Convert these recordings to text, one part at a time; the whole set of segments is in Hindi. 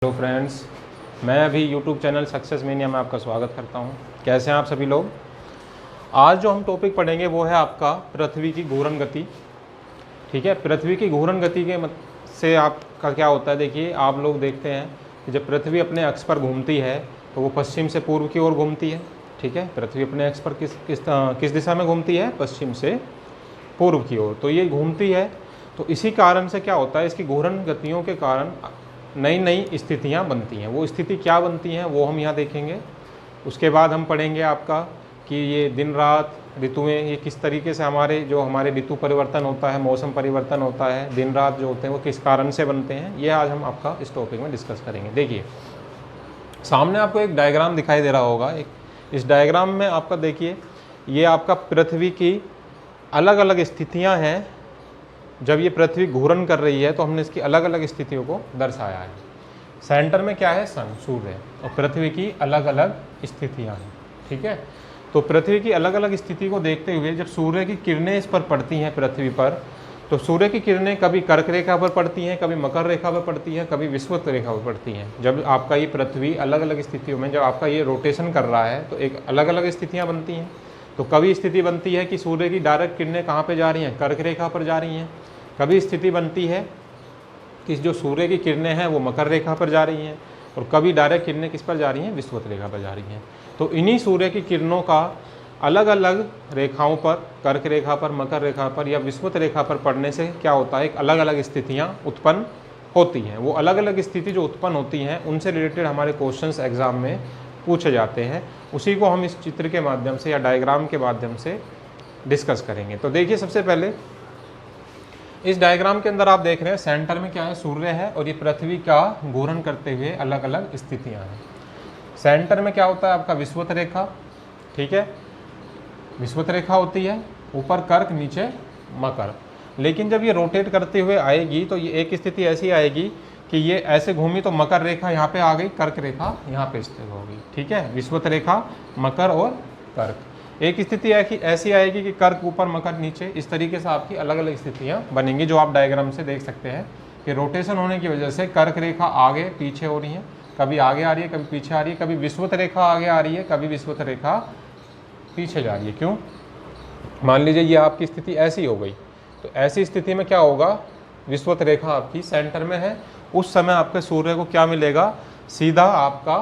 हेलो फ्रेंड्स, मैं अभी यूट्यूब चैनल सक्सेस मेनिया में आपका स्वागत करता हूं। कैसे हैं आप सभी लोग। आज जो हम टॉपिक पढ़ेंगे वो है आपका पृथ्वी की घूर्णन गति। ठीक है, पृथ्वी की घूर्णन गति के से आपका क्या होता है। देखिए, आप लोग देखते हैं कि जब पृथ्वी अपने अक्ष पर घूमती है तो वो पश्चिम से पूर्व की ओर घूमती है। ठीक है, पृथ्वी अपने अक्ष पर किस दिशा में घूमती है? पश्चिम से पूर्व की ओर। तो ये घूमती है, तो इसी कारण से क्या होता है, इसकी घूर्णन गतियों के कारण नई नई स्थितियाँ बनती हैं। वो स्थिति क्या बनती हैं वो हम यहाँ देखेंगे। उसके बाद हम पढ़ेंगे आपका कि ये दिन रात ऋतुएं, ये किस तरीके से हमारे ऋतु परिवर्तन होता है, मौसम परिवर्तन होता है, दिन रात जो होते हैं वो किस कारण से बनते हैं। ये आज हम आपका इस टॉपिक में डिस्कस करेंगे। देखिए, सामने आपको एक डायग्राम दिखाई दे रहा होगा। इस डायग्राम में आपका देखिए, ये आपका पृथ्वी की अलग अलग स्थितियाँ हैं। जब ये पृथ्वी घूर्णन कर रही है तो हमने इसकी अलग अलग स्थितियों को दर्शाया है। सेंटर में क्या है? सन, सूर्य, और पृथ्वी की अलग अलग स्थितियां हैं। ठीक है, तो पृथ्वी की अलग अलग स्थिति को देखते हुए जब सूर्य की किरणें इस पर पड़ती हैं पृथ्वी पर, तो सूर्य की किरणें कभी कर्क रेखा पर पड़ती हैं, कभी मकर रेखा पर पड़ती हैं, कभी विषुवत रेखा पर पड़ती हैं। जब आपका ये पृथ्वी अलग अलग स्थितियों में जब आपका ये रोटेशन कर रहा है तो एक अलग अलग स्थितियाँ बनती हैं। तो कभी स्थिति बनती है कि सूर्य की डायरेक्ट किरणें कहाँ पर जा रही हैं? कर्क रेखा पर जा रही हैं। कभी स्थिति बनती है कि जो सूर्य की किरणें हैं वो मकर रेखा पर जा रही हैं, और कभी डायरेक्ट किरणें किस पर जा रही हैं? विषुवत रेखा पर जा रही हैं। तो इन्हीं सूर्य की किरणों का अलग अलग रेखाओं पर, कर्क रेखा पर, मकर रेखा पर या विषुवत रेखा पर पड़ने से क्या होता है, एक अलग अलग स्थितियाँ उत्पन्न होती हैं। वो अलग अलग स्थिति जो उत्पन्न होती हैं उनसे रिलेटेड हमारे क्वेश्चंस एग्जाम में पूछे जाते हैं। उसी को हम इस चित्र के माध्यम से या डायग्राम के माध्यम से डिस्कस करेंगे। तो देखिए, सबसे पहले इस डायग्राम के अंदर आप देख रहे हैं सेंटर में क्या है? सूर्य है, और ये पृथ्वी का घूर्णन करते हुए अलग अलग स्थितियां हैं। सेंटर में क्या होता है? आपका विषुवत रेखा। ठीक है, विषुवत रेखा होती है, ऊपर कर्क, नीचे मकर। लेकिन जब ये रोटेट करते हुए आएगी तो ये एक स्थिति ऐसी आएगी कि ये ऐसे घूमी तो मकर रेखा यहाँ पे आ गई, कर्क रेखा यहाँ पे स्थित होगी। ठीक है, विषुवत रेखा, मकर और कर्क। एक स्थिति ऐसी आएगी कि कर्क ऊपर, मकर नीचे। इस तरीके से आपकी अलग अलग स्थितियाँ बनेंगी, जो आप डायग्राम से देख सकते हैं कि रोटेशन होने की वजह से कर्क रेखा आगे पीछे हो रही है, कभी आगे आ रही है, कभी पीछे आ रही है, कभी विषुवत रेखा आगे आ रही है, कभी विषुवत रेखा पीछे जा रही है। क्यों? मान लीजिए ये आपकी स्थिति ऐसी हो गई, तो ऐसी स्थिति में क्या होगा? विषुवत रेखा आपकी सेंटर में है। उस समय आपके सूर्य को क्या मिलेगा? सीधा आपका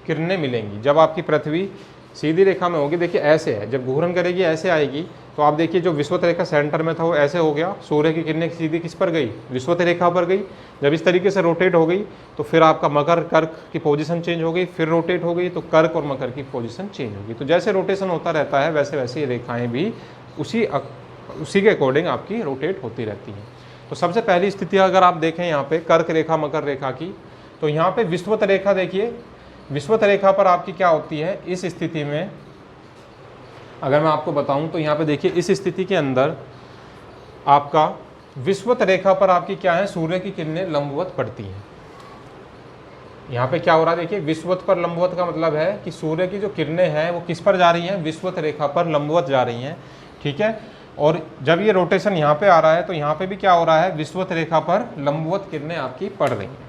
किरणें मिलेंगी। जब आपकी पृथ्वी सीधी रेखा में होगी, देखिए ऐसे है, जब घूर्णन करेगी ऐसे आएगी, तो आप देखिए जो विषुवत रेखा सेंटर में था वो ऐसे हो गया, सूर्य की किरणें सीधी किस पर गई? विषुवत रेखा पर गई। जब इस तरीके से रोटेट हो गई तो फिर आपका मकर, कर्क की पोजीशन चेंज हो गई, फिर रोटेट हो गई तो कर्क और मकर की पोजीशन चेंज होगी। तो जैसे रोटेशन होता रहता है वैसे वैसे ये रेखाएँ भी उसी के अकॉर्डिंग आपकी रोटेट होती रहती हैं। तो सबसे पहली स्थिति अगर आप देखें यहाँ पे कर्क रेखा, मकर रेखा की, तो यहाँ पे विषुवत रेखा देखिए, विषुवत रेखा पर आपकी क्या होती है? इस स्थिति में अगर मैं आपको बताऊं तो यहाँ पे देखिए, इस स्थिति के अंदर आपका विषुवत रेखा पर आपकी क्या है? सूर्य की किरणें लंबवत पड़ती हैं। यहाँ पे क्या हो रहा है? देखिए, विषुवत पर लंबवत का मतलब है कि सूर्य की जो किरणें हैं वो किस पर जा रही हैं? विषुवत रेखा पर लंबवत जा रही हैं। ठीक है, और जब ये रोटेशन यहाँ पे आ रहा है तो यहाँ पे भी क्या हो रहा है? विषुवत रेखा पर लंबवत किरणें आपकी पड़ रही हैं।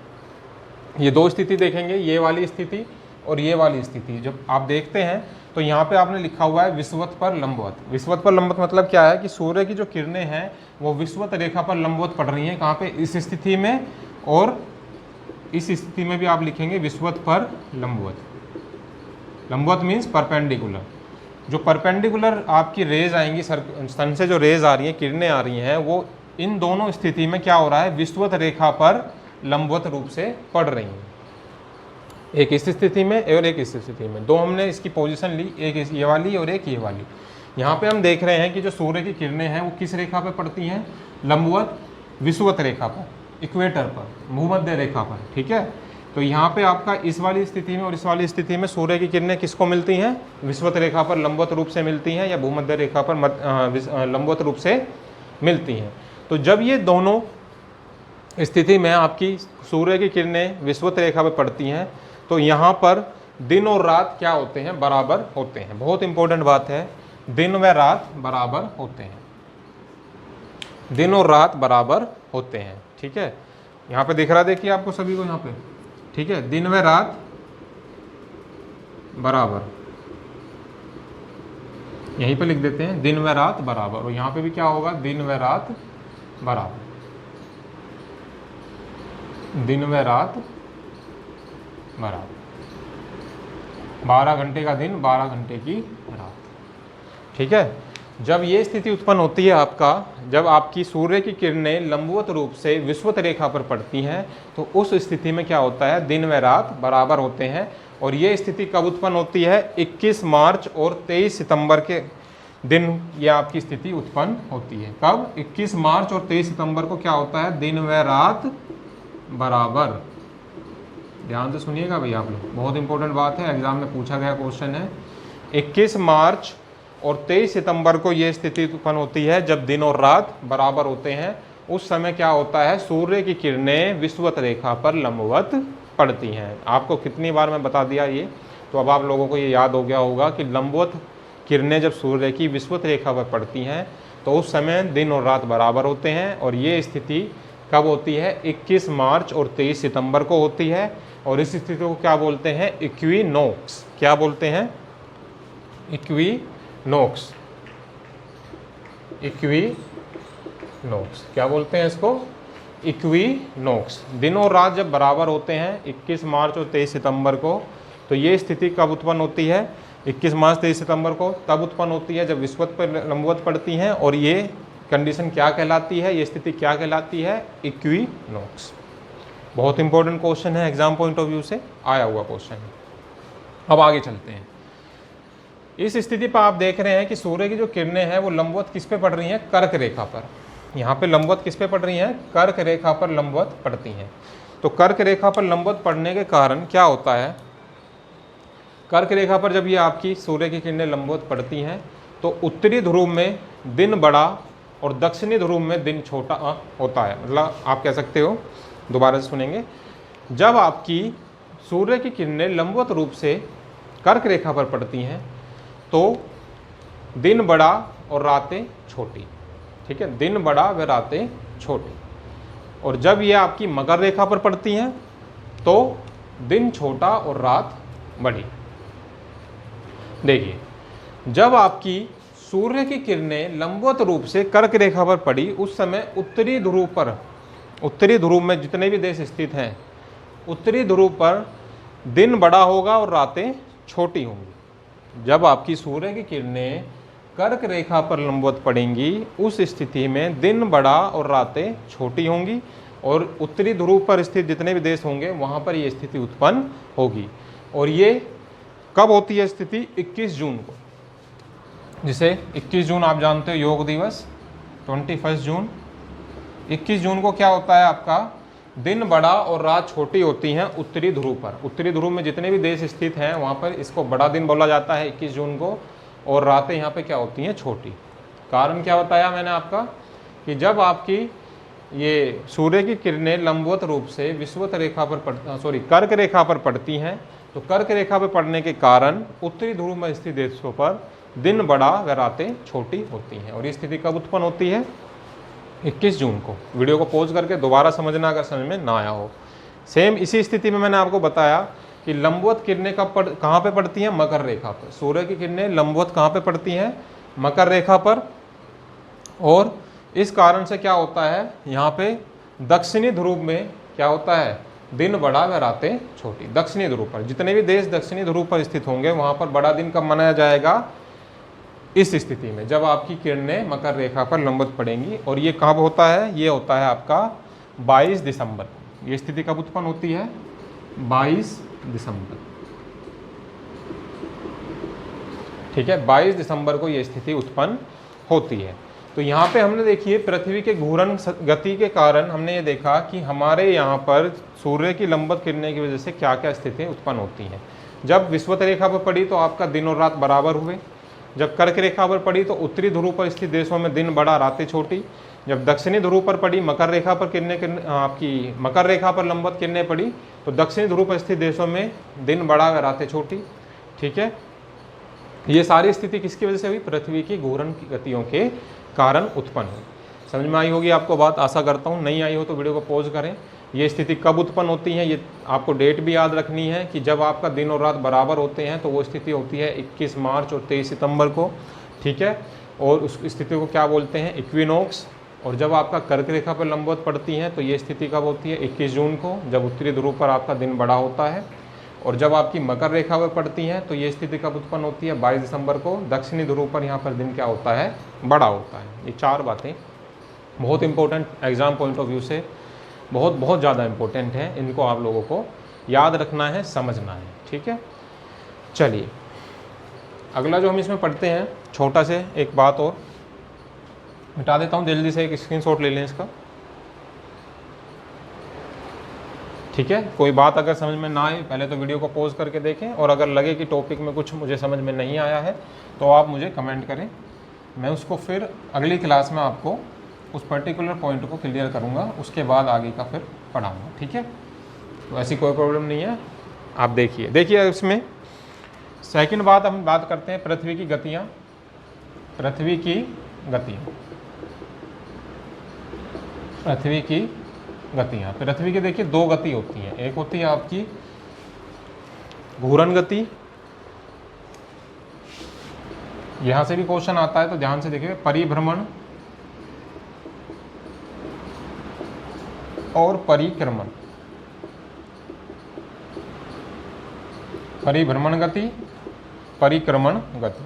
ये दो स्थिति देखेंगे, ये वाली स्थिति और ये वाली स्थिति। जब आप देखते हैं तो यहाँ पे आपने लिखा हुआ है विषुवत पर लंबवत। विषुवत पर लंबवत मतलब क्या है? कि सूर्य की जो किरणें हैं वो विषुवत रेखा पर लंबवत पड़ रही हैं। कहाँ पे? इस स्थिति में, और इस स्थिति में भी आप लिखेंगे विषुवत पर लंबवत। लंबवत मीन्स परपेंडिकुलर। जो परपेंडिकुलर आपकी रेज आएंगी, सन से जो रेज आ रही हैं, किरणें आ रही हैं, वो इन दोनों स्थिति में क्या हो रहा है? विषुवत रेखा पर लंबवत रूप से पड़ रही हैं। एक इस स्थिति में और एक इस स्थिति में। दो हमने इसकी पोजीशन ली, एक ये वाली और एक ये वाली। यहाँ पे हम देख रहे हैं कि जो सूर्य की किरणें हैं वो किस रेखा पर पड़ती हैं? लंबवत, विषुवत रेखा पर, इक्वेटर पर, भूमध्य रेखा पर। ठीक है, तो यहाँ पे आपका इस वाली स्थिति में और इस वाली स्थिति में सूर्य की किरणें किसको मिलती हैं? विषुवत रेखा पर लंबवत रूप से मिलती हैं या भूमध्य रेखा पर लंबवत रूप से मिलती हैं। तो जब ये दोनों स्थिति में आपकी सूर्य की किरणें विषुवत रेखा पर पड़ती हैं तो यहाँ पर दिन और रात क्या होते हैं? बराबर होते हैं। बहुत इंपॉर्टेंट बात है, दिन व रात बराबर होते हैं। दिन और रात बराबर होते हैं। ठीक है, यहाँ पे दिख रहा है, देखिए आपको सभी को यहाँ पे। ठीक है, दिन व रात बराबर, यहीं पे लिख देते हैं दिन व रात बराबर, और यहाँ पे भी क्या होगा, दिन व रात बराबर, दिन व रात बराबर, 12 घंटे का दिन 12 घंटे की रात। ठीक है, जब ये स्थिति उत्पन्न होती है आपका, जब आपकी सूर्य की किरणें लंबवत रूप से विषुवत रेखा पर पड़ती हैं, तो उस स्थिति में क्या होता है, दिन व रात बराबर होते हैं। और ये स्थिति कब उत्पन्न होती है, 21 मार्च और 23 सितंबर के दिन ये आपकी स्थिति उत्पन्न होती है। कब, 21 मार्च और 23 सितंबर को क्या होता है, दिन व रात बराबर। ध्यान से सुनिएगा भाई आप लोग, बहुत इंपॉर्टेंट बात है, एग्जाम में पूछा गया क्वेश्चन है। 21 मार्च और 23 सितंबर को ये स्थिति उत्पन्न होती है जब दिन और रात बराबर होते हैं। उस समय क्या होता है, सूर्य की किरणें विषुवत रेखा पर लंबवत पड़ती हैं। आपको कितनी बार मैं बता दिया ये, तो अब आप लोगों को ये याद हो गया होगा कि लंबवत किरणें जब सूर्य की विषुवत रेखा पर पड़ती हैं तो उस समय दिन और रात बराबर होते हैं। और ये स्थिति कब होती है, 21 मार्च और 23 सितंबर को होती है। और इस स्थिति को क्या बोलते हैं, इक्विनोक्स। क्या बोलते हैं, इक्विनोक्स। इक्विनोक्स क्या बोलते हैं इसको, इक्विनोक्स। दिन और रात जब बराबर होते हैं 21 मार्च और 23 सितंबर को, तो ये स्थिति कब उत्पन्न होती है, 21 मार्च 23 सितंबर को तब उत्पन्न होती है जब विषुवत पर लंबवत पड़ती हैं। और ये कंडीशन क्या कहलाती है, ये स्थिति क्या कहलाती है, इक्विनोक्स। बहुत इंपॉर्टेंट क्वेश्चन है, एग्जाम पॉइंट ऑफ व्यू से आया हुआ क्वेश्चन है। अब आगे चलते हैं। इस स्थिति पर आप देख रहे हैं कि सूर्य की जो किरणें हैं वो लंबवत किस पे पड़ रही हैं, कर्क रेखा पर। यहाँ पे लंबवत किस पे पड़ रही हैं, कर्क रेखा पर लंबवत पड़ती हैं। तो कर्क रेखा पर लंबवत पड़ने के कारण क्या होता है, कर्क रेखा पर जब ये आपकी सूर्य की किरणें लंबवत पड़ती हैं तो उत्तरी ध्रुव में दिन बड़ा और दक्षिणी ध्रुव में दिन छोटा होता है। मतलब आप कह सकते हो, दोबारा से सुनेंगे, जब आपकी सूर्य की किरणें लंबवत रूप से कर्क रेखा पर पड़ती हैं तो दिन बड़ा और रातें छोटी। ठीक है, दिन बड़ा व रातें छोटी। और जब ये आपकी मकर रेखा पर पड़ती हैं तो दिन छोटा और रात बड़ी। देखिए, जब आपकी सूर्य की किरणें लंबवत रूप से कर्क रेखा पर पड़ी, उस समय उत्तरी ध्रुव पर, उत्तरी ध्रुव में जितने भी देश स्थित हैं, उत्तरी ध्रुव पर दिन बड़ा होगा और रातें छोटी होंगी। जब आपकी सूर्य की किरणें कर्क रेखा पर लंबवत पड़ेंगी, उस स्थिति में दिन बड़ा और रातें छोटी होंगी। और उत्तरी ध्रुव पर स्थित जितने भी देश होंगे वहाँ पर ये स्थिति उत्पन्न होगी। और ये कब होती है स्थिति, 21 जून को, जिसे 21 जून आप जानते हो योग दिवस, 21 जून। 21 जून को क्या होता है आपका, दिन बड़ा और रात छोटी होती हैं उत्तरी ध्रुव पर। उत्तरी ध्रुव में जितने भी देश स्थित हैं वहाँ पर इसको बड़ा दिन बोला जाता है 21 जून को, और रातें यहाँ पे क्या होती हैं, छोटी। कारण क्या बताया मैंने आपका, कि जब आपकी ये सूर्य की किरणें लंबवत रूप से विषुवत रेखा पर कर्क रेखा पर पड़ती हैं, तो कर्क रेखा पर पड़ने के कारण उत्तरी ध्रुव में स्थित देशों पर दिन बड़ा व रातें छोटी होती हैं। और ये स्थिति कब उत्पन्न होती है, 21 जून को। वीडियो को पॉज करके दोबारा समझना अगर समझ में ना आया हो। सेम इसी स्थिति में मैंने आपको बताया कि लंबवत किरणें कहाँ पे पड़ती हैं, मकर रेखा पर। सूर्य की किरणें लंबवत कहाँ पे पड़ती हैं, मकर रेखा पर। और इस कारण से क्या होता है, यहाँ पे दक्षिणी ध्रुव में क्या होता है, दिन बड़ा व रातें छोटी। दक्षिणी ध्रुव पर जितने भी देश दक्षिणी ध्रुव पर स्थित होंगे वहाँ पर बड़ा दिन कब मनाया जाएगा, इस स्थिति में, जब आपकी किरणें मकर रेखा पर लंबवत पड़ेंगी। और ये कब होता है, ये होता है आपका 22 दिसंबर। ये स्थिति कब उत्पन्न होती है, 22 दिसंबर। ठीक है, 22 दिसंबर को ये स्थिति उत्पन्न होती है। तो यहाँ पे हमने देखिए पृथ्वी के घूर्णन गति के कारण हमने ये देखा कि हमारे यहाँ पर सूर्य की लंबवत किरणें की वजह से क्या क्या स्थितियाँ उत्पन्न होती हैं। जब विषुवत रेखा पर पड़ी तो आपका दिन और रात बराबर हुए। जब कर्क रेखा पर पड़ी तो उत्तरी ध्रुव पर स्थित देशों में दिन बड़ा रातें छोटी। जब दक्षिणी ध्रुव पर पड़ी, मकर रेखा पर किरणें आपकी मकर रेखा पर लंबवत किरणें पड़ी तो दक्षिणी ध्रुव पर स्थित देशों में दिन बड़ा व रातें छोटी। ठीक है, ये सारी स्थिति किसकी वजह से हुई, पृथ्वी की घूर्णन की गतियों के कारण उत्पन्न हुई। समझ में आई होगी आपको बात, आशा करता हूँ। नहीं आई हो तो वीडियो को पॉज करें, ये स्थिति कब उत्पन्न होती है, ये आपको डेट भी याद रखनी है कि जब आपका दिन और रात बराबर होते हैं तो वो स्थिति होती है 21 मार्च और 23 सितंबर को, ठीक है। और उस स्थिति को क्या बोलते हैं, इक्विनोक्स। और जब आपका कर्क रेखा पर लंबवत पड़ती है तो ये स्थिति कब होती है, 21 जून को, जब उत्तरी ध्रुव पर आपका दिन बड़ा होता है। और जब आपकी मकर रेखा पर पड़ती है तो ये स्थिति कब उत्पन्न होती है, 22 दिसंबर को, दक्षिणी ध्रुव पर यहाँ पर दिन क्या होता है, बड़ा होता है। ये 4 बातें बहुत important, exam point of view से बहुत ज़्यादा इंपॉर्टेंट है। इनको आप लोगों को याद रखना है, समझना है, ठीक है। चलिए अगला जो हम इसमें पढ़ते हैं, छोटा से एक बात और मिटा देता हूँ, जल्दी से एक स्क्रीनशॉट ले लें इसका, ठीक है। कोई बात अगर समझ में ना आए पहले तो वीडियो को पॉज करके देखें, और अगर लगे कि टॉपिक में कुछ मुझे समझ में नहीं आया है तो आप मुझे कमेंट करें, मैं उसको फिर अगली क्लास में आपको उस पर्टिकुलर पॉइंट को क्लियर करूँगा, उसके बाद आगे का फिर पढ़ाऊँगा, ठीक है। तो ऐसी कोई प्रॉब्लम नहीं है, आप देखिए इसमें सेकंड बात हम बात करते हैं पृथ्वी की गतियाँ। पृथ्वी की देखिए 2 गति होती हैं। एक होती है आपकी घूर्णन गति, यहां से भी क्वेश्चन आता है तो ध्यान से देखिए, परिभ्रमण और परिक्रमण। परिभ्रमण गति, परिक्रमण गति,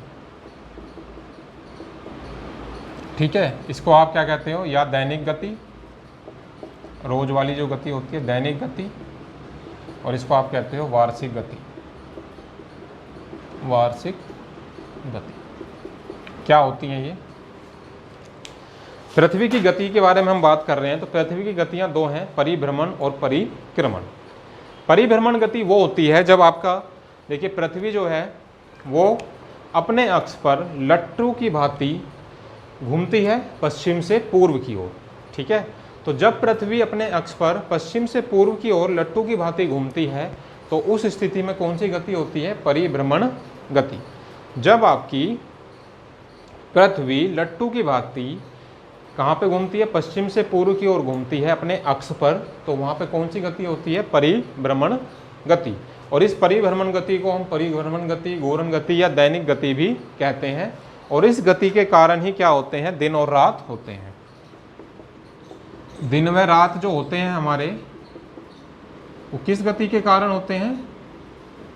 ठीक है। इसको आप क्या कहते हो, या दैनिक गति, रोज वाली जो गति होती है दैनिक गति, और इसको आप कहते हो वार्षिक गति। वार्षिक गति क्या होती है ये? पृथ्वी की गति के बारे में हम बात कर रहे हैं तो पृथ्वी की गतियां 2 हैं, परिभ्रमण और परिक्रमण। परिभ्रमण गति वो होती है जब आपका, देखिए पृथ्वी जो है वो अपने अक्ष पर लट्टू की भांति घूमती है पश्चिम से पूर्व की ओर, ठीक है। तो जब पृथ्वी अपने अक्ष पर पश्चिम से पूर्व की ओर लट्टू की भांति घूमती है तो उस स्थिति में कौन सी गति होती है, परिभ्रमण गति। जब आपकी पृथ्वी लट्टू की भांति कहाँ पे घूमती है, पश्चिम से पूर्व की ओर घूमती है अपने अक्ष पर, तो वहाँ पे कौन सी गति होती है, परिभ्रमण गति। और इस परिभ्रमण गति को हम परिभ्रमण गति, घूर्णन गति या दैनिक गति भी कहते हैं। और इस गति के कारण ही क्या होते हैं, दिन और रात होते हैं। दिन व रात जो होते हैं हमारे, वो किस गति के कारण होते हैं,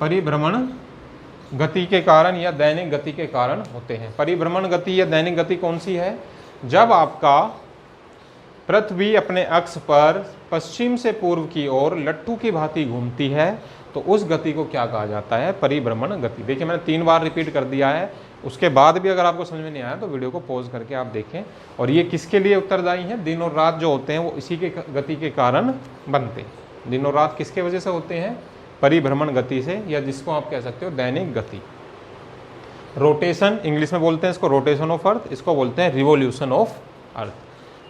परिभ्रमण गति के कारण या दैनिक गति के कारण होते हैं। परिभ्रमण गति या दैनिक गति कौन सी है, जब आपका पृथ्वी अपने अक्ष पर पश्चिम से पूर्व की ओर लट्टू की भांति घूमती है तो उस गति को क्या कहा जाता है, परिभ्रमण गति। देखिए मैंने 3 बार रिपीट कर दिया है, उसके बाद भी अगर आपको समझ में नहीं आया तो वीडियो को पॉज करके आप देखें। और ये किसके लिए उत्तरदायी है, दिन और रात जो होते हैं वो इसी के गति के कारण बनते हैं। दिन और रात किसके वजह से होते हैं, परिभ्रमण गति से, या जिसको आप कह सकते हो दैनिक गति। रोटेशन इंग्लिश में बोलते हैं इसको, रोटेशन ऑफ अर्थ, इसको बोलते हैं रिवोल्यूशन ऑफ अर्थ।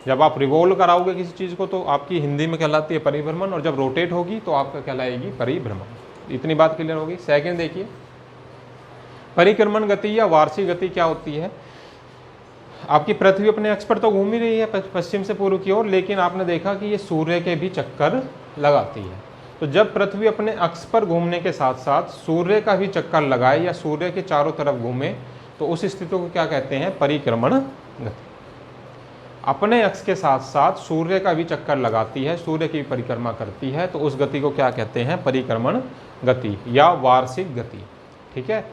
जब आप रिवोल्व कराओगे किसी चीज़ को तो आपकी हिंदी में कहलाती है परिभ्रमण, और जब रोटेट होगी तो आपका कहलाएगी परिभ्रमण। इतनी बात क्लियर होगी। सेकंड देखिए, परिक्रमण गति या वार्षिक गति क्या होती है, आपकी पृथ्वी अपने अक्ष पर तो घूम ही रही है पश्चिम से पूर्व की ओर, लेकिन आपने देखा कि ये सूर्य के भी चक्कर लगाती है। तो जब पृथ्वी अपने अक्ष पर घूमने के साथ साथ सूर्य का भी चक्कर लगाए या सूर्य के चारों तरफ घूमे तो उस स्थिति को क्या कहते हैं, परिक्रमण गति। अपने अक्ष के साथ साथ सूर्य का भी चक्कर लगाती है, सूर्य की परिक्रमा करती है, तो उस गति को क्या कहते हैं, परिक्रमण गति या वार्षिक गति, ठीक है।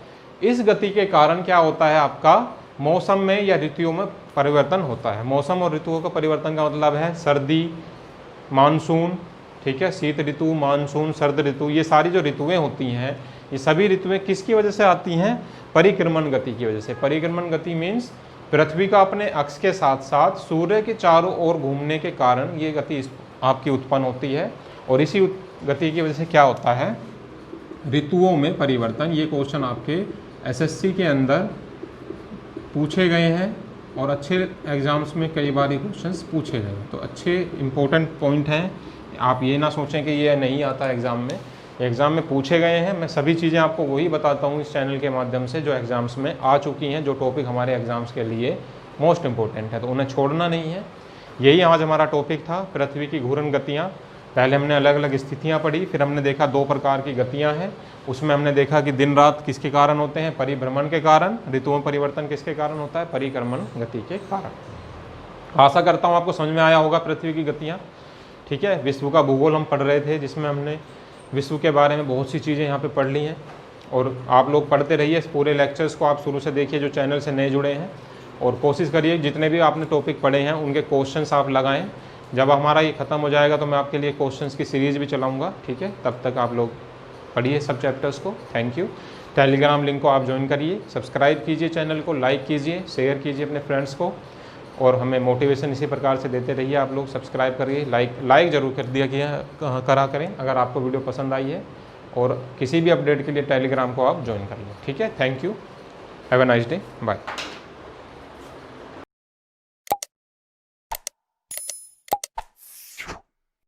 इस गति के कारण क्या होता है, आपका मौसम में या ऋतुओं में परिवर्तन होता है। मौसम और ऋतुओं का परिवर्तन का मतलब है सर्दी, मानसून, ठीक है, शीत ऋतु, मानसून, सर्द ऋतु, ये सारी जो ऋतुएं होती हैं ये सभी ऋतुएं किसकी वजह से आती हैं, परिक्रमण गति की वजह से। परिक्रमण गति मीन्स पृथ्वी का अपने अक्ष के साथ साथ सूर्य के चारों ओर घूमने के कारण ये गति आपकी उत्पन्न होती है। और इसी गति की वजह से क्या होता है, ऋतुओं में परिवर्तन। ये क्वेश्चन आपके एसएससी के अंदर पूछे गए हैं और अच्छे एग्जाम्स में कई बार ये क्वेश्चंस पूछे गए, तो अच्छे इंपॉर्टेंट पॉइंट हैं। आप ये ना सोचें कि ये नहीं आता एग्ज़ाम में, एग्ज़ाम में पूछे गए हैं। मैं सभी चीज़ें आपको वही बताता हूँ इस चैनल के माध्यम से जो एग्ज़ाम्स में आ चुकी हैं, जो टॉपिक हमारे एग्ज़ाम्स के लिए मोस्ट इम्पोर्टेंट है, तो उन्हें छोड़ना नहीं है। यही आज हमारा टॉपिक था, पृथ्वी की घूर्णन गतियाँ। पहले हमने अलग अलग स्थितियाँ पढ़ी, फिर हमने देखा 2 प्रकार की गतियाँ हैं। उसमें हमने देखा कि दिन रात किसके कारण होते हैं, परिभ्रमण के कारण। ऋतुओं में परिवर्तन किसके कारण होता है, परिक्रमण गति के कारण। आशा करता हूँ आपको समझ में आया होगा पृथ्वी की गतियाँ। ठीक है, विश्व का भूगोल हम पढ़ रहे थे, जिसमें हमने विश्व के बारे में बहुत सी चीज़ें यहाँ पे पढ़ ली हैं। और आप लोग पढ़ते रहिए, इस पूरे लेक्चर्स को आप शुरू से देखिए जो चैनल से नए जुड़े हैं, और कोशिश करिए जितने भी आपने टॉपिक पढ़े हैं उनके क्वेश्चंस आप लगाएं। जब हमारा ये ख़त्म हो जाएगा तो मैं आपके लिए क्वेश्चंस की सीरीज़ भी चलाऊँगा। ठीक है, तब तक आप लोग पढ़िए सब चैप्टर्स को। Thank you. टेलीग्राम लिंक को आप ज्वाइन करिए, सब्सक्राइब कीजिए चैनल को, लाइक कीजिए, शेयर कीजिए अपने फ्रेंड्स को, और हमें मोटिवेशन इसी प्रकार से देते रहिए। आप लोग सब्सक्राइब करिए, लाइक ज़रूर कर दिया करा करें अगर आपको वीडियो पसंद आई है, और किसी भी अपडेट के लिए टेलीग्राम को आप ज्वाइन कर लें। ठीक है, thank you, have a nice day, bye.